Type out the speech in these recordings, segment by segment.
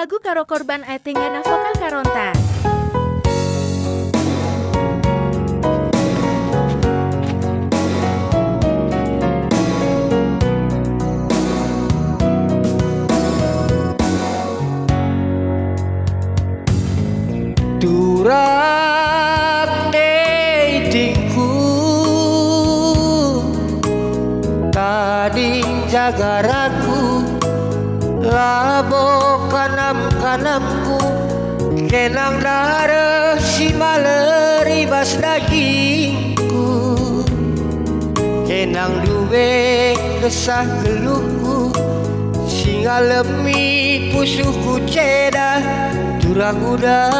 lagu karo korban atinggana vokal karonta. Durang datingku tading jaga ragu labo kanam-kanamku kenang darah si maleri bas dagingku kenang duwe kesah geluhku singa lemi pusuhku cedah durang udah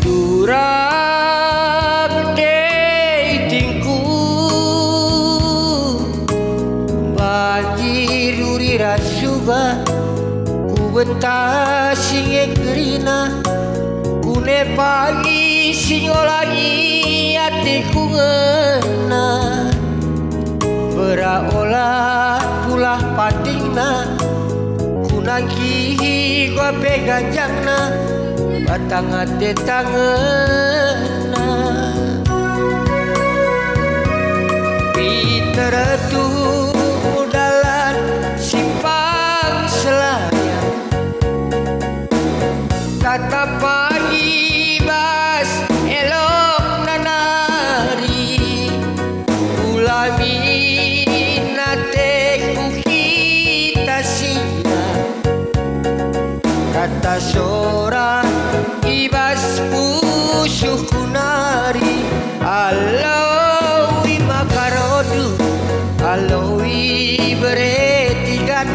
durang datingku banjir uri rasuba ku bentas singe gerina ku ne pagi singolangi hatiku ngena beraolah pulah patingna kunangki gua pegang jangna batang hati tangena piteretu dalan simpang selayang kata pagi bas elok nanari ulami kata seorang ibas pusuh kunari alawi makarodu alawi beretigan